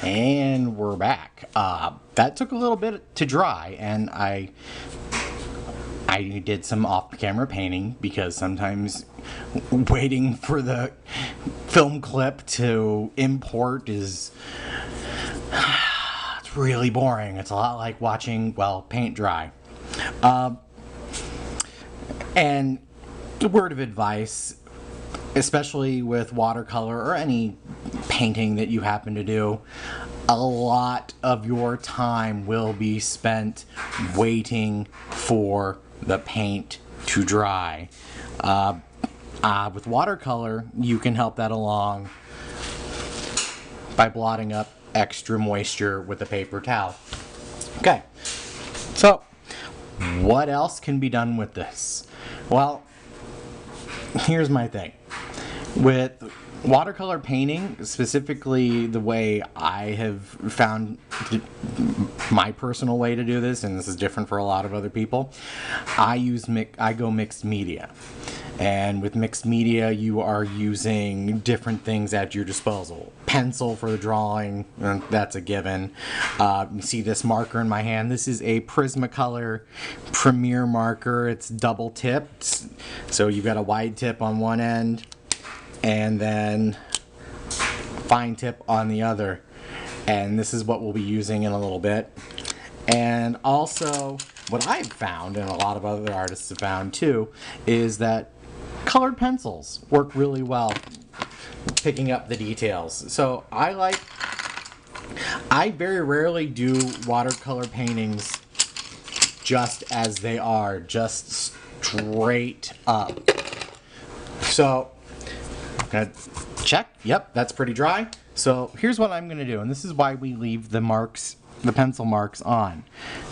And we're back. That took a little bit to dry, and I did some off-camera painting because sometimes waiting for the film clip to import is it's really boring. It's a lot like watching, well, paint dry. And a word of advice, especially with watercolor or any painting that you happen to do, a lot of your time will be spent waiting for the paint to dry. With watercolor, you can help that along by blotting up extra moisture with a paper towel. Okay, so what else can be done with this? Well, here's my thing. With watercolor painting, specifically the way I have found my personal way to do this, and this is different for a lot of other people, I go mixed media. And with mixed media, you are using different things at your disposal. Pencil for the drawing, that's a given. You see this marker in my hand. This is a Prismacolor Premier marker. It's double tipped. So you've got a wide tip on one end and then fine tip on the other. And this is what we'll be using in a little bit. And also, what I've found, and a lot of other artists have found too, is that colored pencils work really well picking up the details. So I very rarely do watercolor paintings just as they are, just straight up. So I'm gonna check. Yep, that's pretty dry. So here's what I'm gonna do, and this is why we leave the marks, the pencil marks on.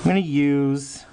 I'm gonna use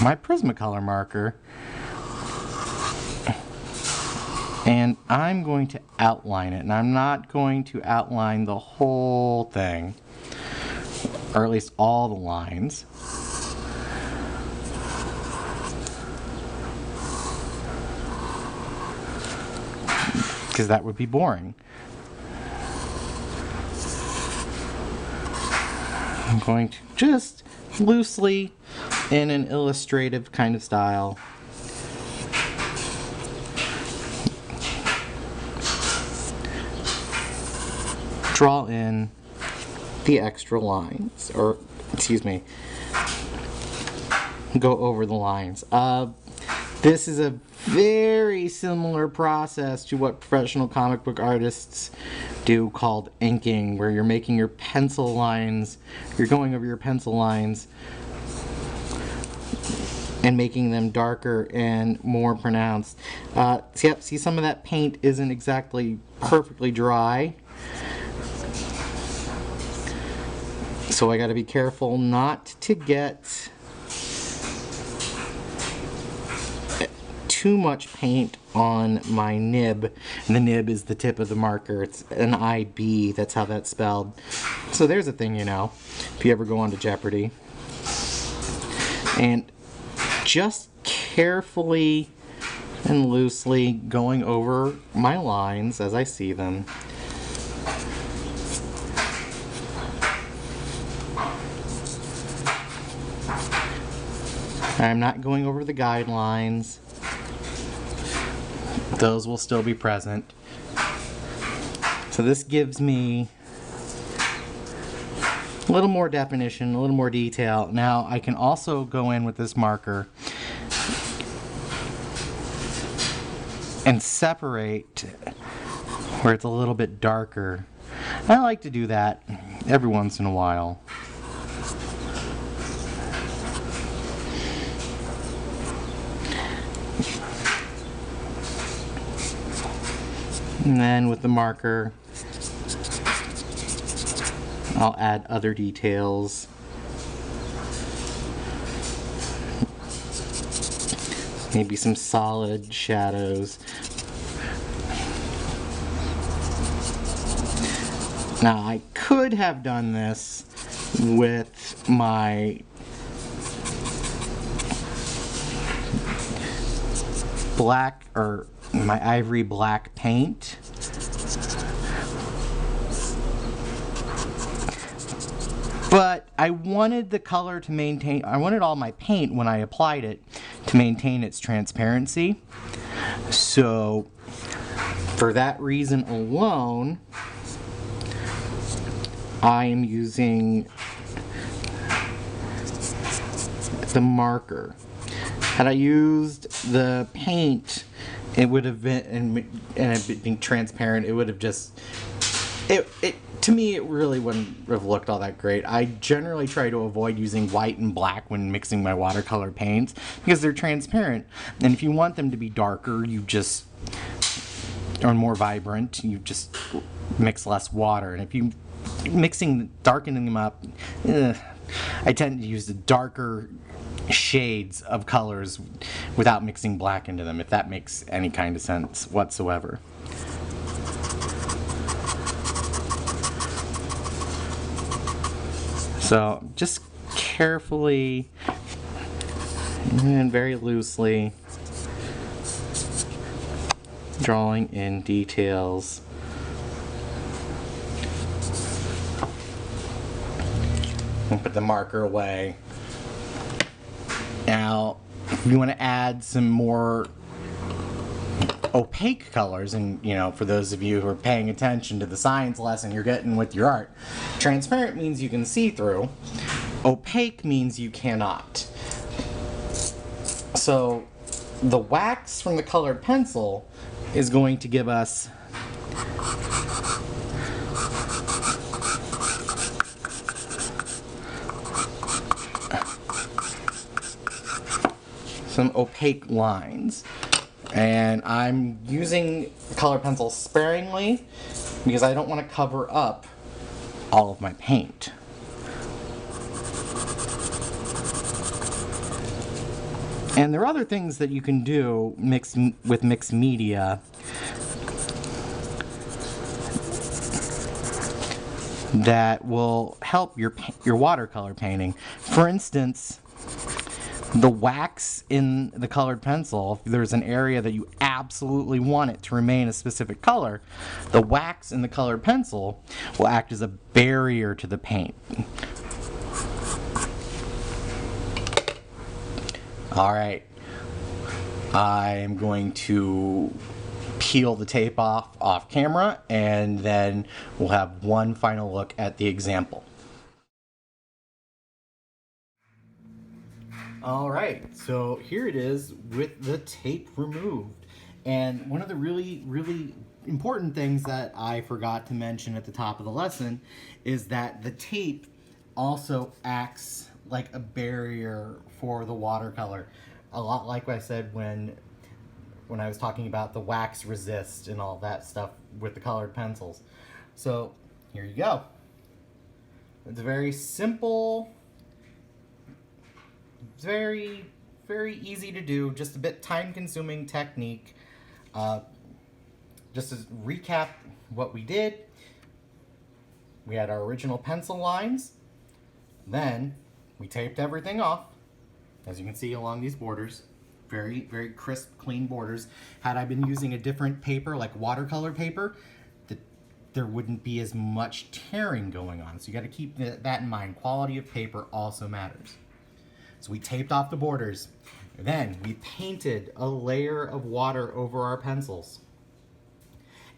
my Prismacolor marker, and I'm going to outline it, and I'm not going to outline the whole thing, or at least all the lines, because that would be boring. I'm going to just loosely, in an illustrative kind of style, draw in the extra lines, or excuse me, go over the lines. This is a very similar process to what professional comic book artists do, called inking, where you're making your pencil lines, you're going over your pencil lines and making them darker and more pronounced. See, some of that paint isn't exactly perfectly dry, so I got to be careful not to get too much paint on my nib. And the nib is the tip of the marker. It's an IB, that's how that's spelled. So there's a thing, you know, if you ever go on to Jeopardy. And just carefully and loosely going over my lines as I see them. I'm not going over the guidelines. Those will still be present. So this gives me a little more definition, a little more detail. Now I can also go in with this marker and separate where it's a little bit darker. I like to do that every once in a while. And then with the marker, I'll add other details. Maybe some solid shadows. Now I could have done this with my black or my ivory black paint. But I wanted the color to maintain, I wanted all my paint when I applied it to maintain its transparency. So for that reason alone, I am using the marker. Had I used the paint, it would have been, and it being transparent, it would have just, to me, it really wouldn't have looked all that great. I generally try to avoid using white and black when mixing my watercolor paints because they're transparent. And if you want them to be darker, or more vibrant, you just mix less water. And if you darkening them up, I tend to use the darker shades of colors without mixing black into them, if that makes any kind of sense whatsoever. So just carefully and very loosely drawing in details. And put the marker away. Now, if you want to add some more opaque colors, and for those of you who are paying attention to the science lesson you're getting with your art, transparent means you can see through, opaque means you cannot. So the wax from the colored pencil is going to give us some opaque lines. And I'm using colored pencil sparingly because I don't want to cover up all of my paint. And there are other things that you can do with mixed media that will help your watercolor painting. For instance, the wax in the colored pencil, if there's an area that you absolutely want it to remain a specific color, the wax in the colored pencil will act as a barrier to the paint. Alright, I'm going to peel the tape off camera, and then we'll have one final look at the example. Alright, so here it is with the tape removed. And one of the really, really important things that I forgot to mention at the top of the lesson is that the tape also acts like a barrier for the watercolor. A lot like what I said when I was talking about the wax resist and all that stuff with the colored pencils. So here you go. It's a very simple, very, very easy to do, just a bit time-consuming technique. Just to recap what we did, we had our original pencil lines, then we taped everything off, as you can see along these borders. Very, very crisp, clean borders. Had I been using a different paper, like watercolor paper, there wouldn't be as much tearing going on. So you got to keep that in mind. Quality of paper also matters. So we taped off the borders. Then we painted a layer of water over our pencils.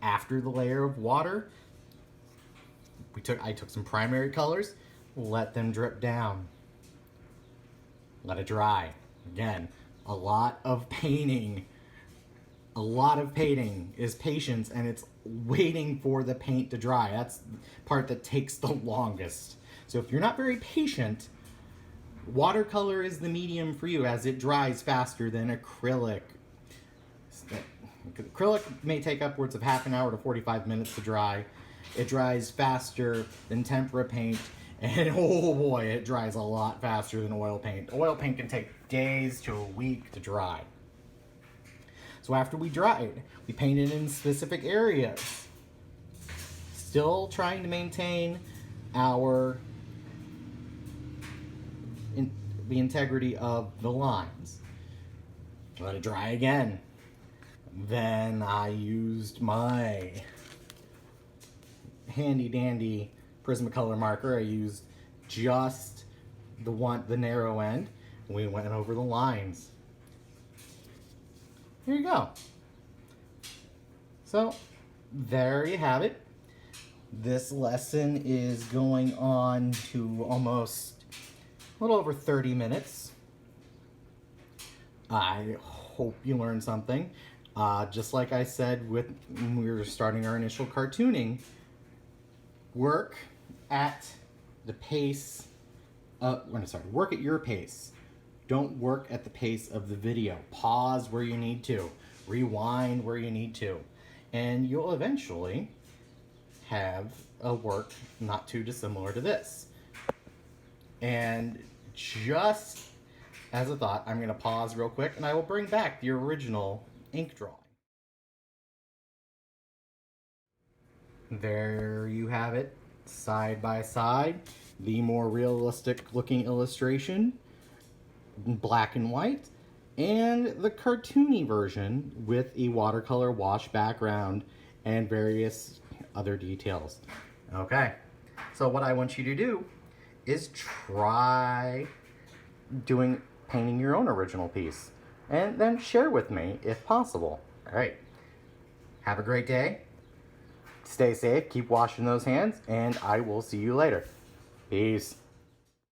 After the layer of water, I took some primary colors, let them drip down. Let it dry. Again, a lot of painting is patience, and it's waiting for the paint to dry. That's the part that takes the longest. So if you're not very patient, watercolor is the medium for you, as it dries faster than acrylic. Acrylic may take upwards of half an hour to 45 minutes to dry. It dries faster than tempera paint, and oh boy, it dries a lot faster than oil paint. Oil paint can take days to a week to dry. So after we dried, we painted in specific areas, still trying to maintain the integrity of the lines. Let it dry again. Then I used my handy dandy Prismacolor marker. I used just the narrow end. We went over the lines. Here you go. So there you have it. This lesson is going on to almost a little over 30 minutes. I hope you learned something. Just like I said when we were starting our initial cartooning, work at the pace work at your pace. Don't work at the pace of the video. Pause where you need to. Rewind where you need to. And you'll eventually have a work not too dissimilar to this. And just as a thought, I'm going to pause real quick and I will bring back the original ink drawing. There you have it, side by side. The more realistic looking illustration, black and white, and the cartoony version with a watercolor wash background and various other details. Okay, so what I want you to do is try painting your own original piece and then share with me if possible. All right, have a great day. Stay safe, keep washing those hands, and I will see you later. Peace.